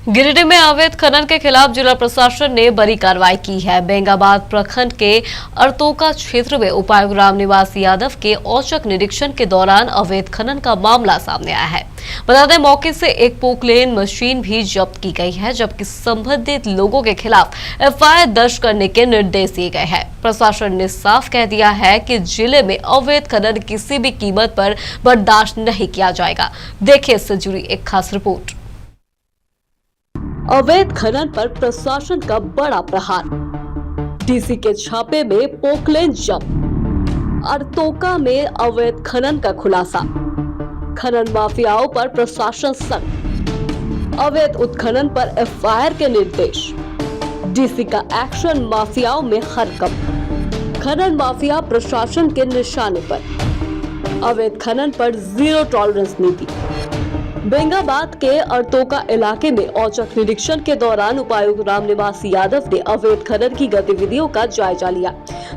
गिरिडीह में अवैध खनन के खिलाफ जिला प्रशासन ने बड़ी कार्रवाई की है। बेंगाबाद प्रखंड के अरतोका क्षेत्र में उपायुक्त रामनिवास यादव के औचक निरीक्षण के दौरान अवैध खनन का मामला सामने आया है। बता दें, मौके से एक पोकलेन मशीन भी जब्त की गई है, जबकि संबंधित लोगों के खिलाफ एफआईआर दर्ज करने के निर्देश दिए गए हैं। प्रशासन ने साफ कह दिया है कि जिले में अवैध खनन किसी भी कीमत पर बर्दाश्त नहीं किया जाएगा। देखिए इससे जुड़ी एक खास रिपोर्ट। अवैध खनन पर प्रशासन का बड़ा प्रहार। डीसी के छापे में पोकलेन जब्त। अरतोका में अवैध खनन का खुलासा। खनन माफियाओं पर प्रशासन सख्त। अवैध उत्खनन पर एफआईआर के निर्देश। डीसी का एक्शन, माफियाओं में हरकंप। खनन माफिया प्रशासन के निशाने पर। अवैध खनन पर जीरो टॉलरेंस नीति। बेंगाबाद के अरतोका इलाके में औचक निरीक्षण के दौरान उपायुक्त रामनिवास यादव ने अवैध खनन की गतिविधियों का जायजा लिया।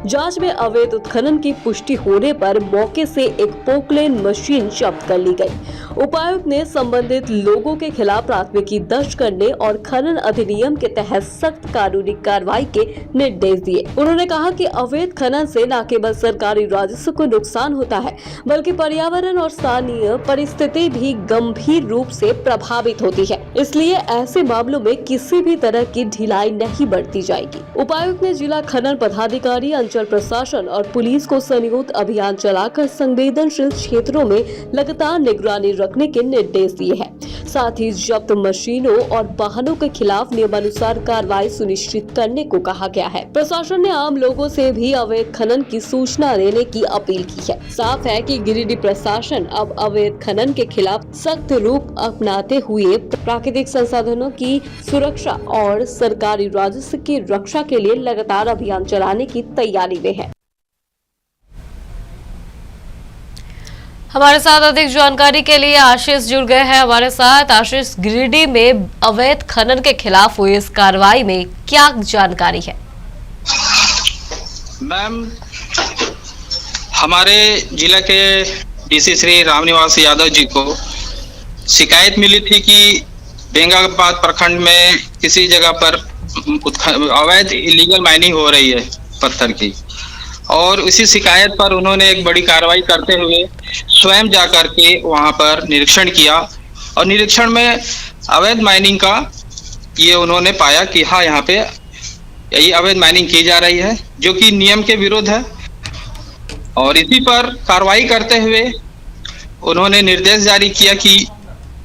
जांच में अवैध उत्खनन की पुष्टि होने पर मौके से एक पोकलेन मशीन जब्त कर ली गई। उपायुक्त ने संबंधित लोगों के खिलाफ प्राथमिकी दर्ज करने और खनन अधिनियम के तहत सख्त कानूनी कार्रवाई के निर्देश दिए। उन्होंने कहा कि अवैध खनन से न केवल सरकारी राजस्व को नुकसान होता है, बल्कि पर्यावरण और स्थानीय परिस्थिति भी गंभीर रूप से प्रभावित होती है। इसलिए ऐसे मामलों में किसी भी तरह की ढिलाई नहीं बरती जाएगी। उपायुक्त ने जिला खनन पदाधिकारी, अंचल प्रशासन और पुलिस को संयुक्त अभियान चलाकर संवेदनशील क्षेत्रों में लगातार निगरानी रखने के निर्देश दिए हैं। साथ ही जब्त मशीनों और वाहनों के खिलाफ नियमानुसार कार्रवाई सुनिश्चित करने को कहा गया है। प्रशासन ने आम लोगों से भी अवैध खनन की सूचना देने की अपील की है। साफ है कि गिरिडीह प्रशासन अब अवैध खनन के खिलाफ सख्त रूप अपनाते हुए प्राकृतिक संसाधनों की सुरक्षा और सरकारी राजस्व की रक्षा के लिए लगातार अभियान चलाने की तैयारी में है। हमारे साथ अधिक जानकारी के लिए आशीष जुड़ गए हैं हमारे साथ। आशीष, गिरिडीह में अवैध खनन के खिलाफ हुई इस कार्रवाई में क्या जानकारी है? मैम, हमारे जिला के डीसी श्री रामनिवास यादव जी को शिकायत मिली थी कि बेंगाबाद प्रखंड में किसी जगह पर अवैध इलीगल माइनिंग हो रही है पत्थर की, और उसी शिकायत पर उन्होंने एक बड़ी कार्रवाई करते हुए स्वयं जाकर के वहां पर निरीक्षण किया और निरीक्षण में अवैध माइनिंग का ये उन्होंने पाया कि हाँ, यहाँ पे यही अवैध माइनिंग की जा रही है, जो कि नियम के विरुद्ध है। और इसी पर कार्रवाई करते हुए उन्होंने निर्देश जारी किया कि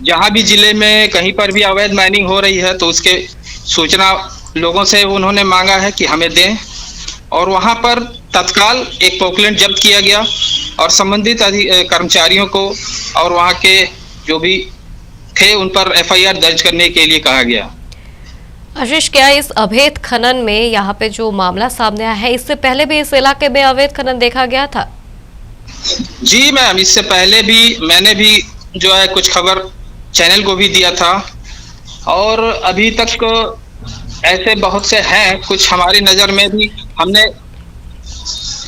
जहां भी जिले में कहीं पर भी अवैध माइनिंग हो रही है तो उसके सूचना लोगों से उन्होंने मांगा है कि हमें दें, और वहां पर तत्काल एक पोकलेन जब्त किया गया और संबंधित कर्मचारियों को और वहां के जो भी थे उन पर एफआईआर दर्ज करने के लिए कहा गया। आशीष, क्या इस अवैध खनन में यहाँ पे जो मामला सामने आया है, इससे पहले भी इस इलाके में अवैध खनन देखा गया था? जी मैम, इससे पहले भी मैंने भी जो है कुछ खबर चैनल को भी दिया था, और अभी तक ऐसे बहुत से हैं, कुछ हमारी नजर में भी हमने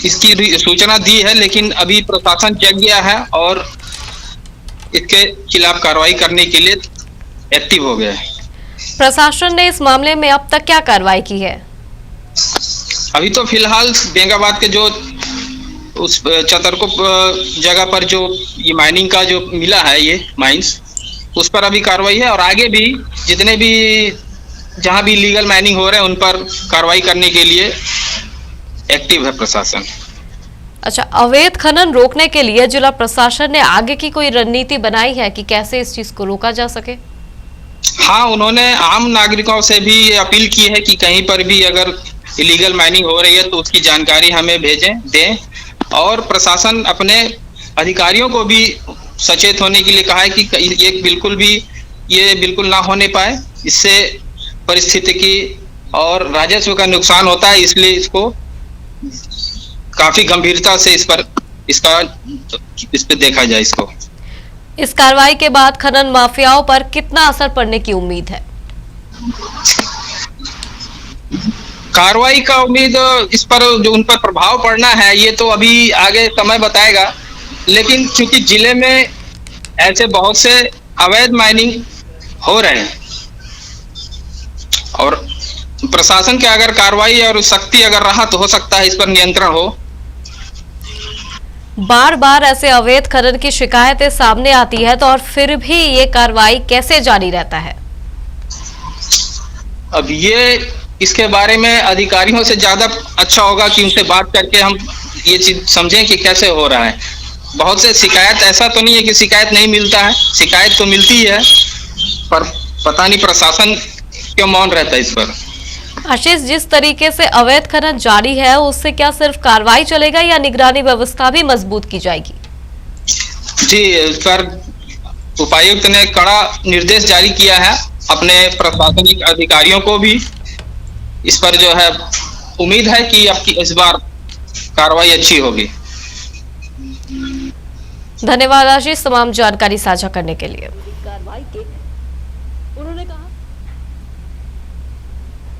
इसकी सूचना दी है, लेकिन अभी प्रशासन जग गया है और इसके खिलाफ कार्रवाई करने के लिए एक्टिव हो गया है। प्रशासन ने इस मामले में अब तक क्या कार्रवाई की है? अभी तो फिलहाल बेंगाबाद के जो उस चतरको जगह पर जो ये माइनिंग का जो मिला है, ये माइंस, उस पर अभी कार्रवाई है, और आगे भी जितने भी जहां भी लीगल माइनिंग हो रहे हैं उन पर कार्रवाई करने के लिए एक्टिव है प्रशासन। अच्छा, अवैध खनन रोकने के लिए जिला प्रशासन ने आगे की कोई रणनीति बनाई है कि कैसे इस चीज को रोका जा सके? हाँ, उन्होंने आम नागरिकों से भी अपील की है कि कहीं पर भी अगर इलीगल माइनिंग हो रही है तो उसकी जानकारी हमें दें, और प्रशासन अपने अधिकारियों को भी सचेत होने के लिए कहा है कि ये बिल्कुल ना होने पाए। इससे परिस्थितिकी और राजस्व का नुकसान होता है, इसलिए इसको काफी गंभीरता से इस पे देखा जाए इसको। इस कार्रवाई के बाद खनन माफियाओं पर कितना असर पड़ने की उम्मीद है? कार्रवाई का उम्मीद इस पर जो उन पर प्रभाव पड़ना है ये तो अभी आगे समय बताएगा, लेकिन क्योंकि जिले में ऐसे बहुत से अवैध माइनिंग हो रहे हैं प्रशासन की अगर कार्रवाई और सख्ती अगर रहा तो हो सकता है इस पर नियंत्रण हो। बार बार ऐसे अवैध खनन की शिकायतें सामने आती है तो और फिर भी ये कार्रवाई कैसे जारी रहता है? अब ये इसके बारे में अधिकारियों से ज्यादा अच्छा होगा कि उनसे बात करके हम ये चीज समझें कि कैसे हो रहा है। बहुत से शिकायत, ऐसा तो नहीं है कि शिकायत नहीं मिलता है, शिकायत तो मिलती है, पर पता नहीं प्रशासन क्यों मौन रहता है इस पर। आशीष, जिस तरीके से अवैध खनन जारी है उससे क्या सिर्फ कार्रवाई चलेगा या निगरानी व्यवस्था भी मजबूत की जाएगी? जी, इस पर उपायुक्त ने कड़ा निर्देश जारी किया है अपने प्रशासनिक अधिकारियों को भी। इस पर जो है उम्मीद है कि आपकी इस बार कार्रवाई अच्छी होगी। धन्यवाद आशीष, तमाम जानकारी साझा करने के लिए।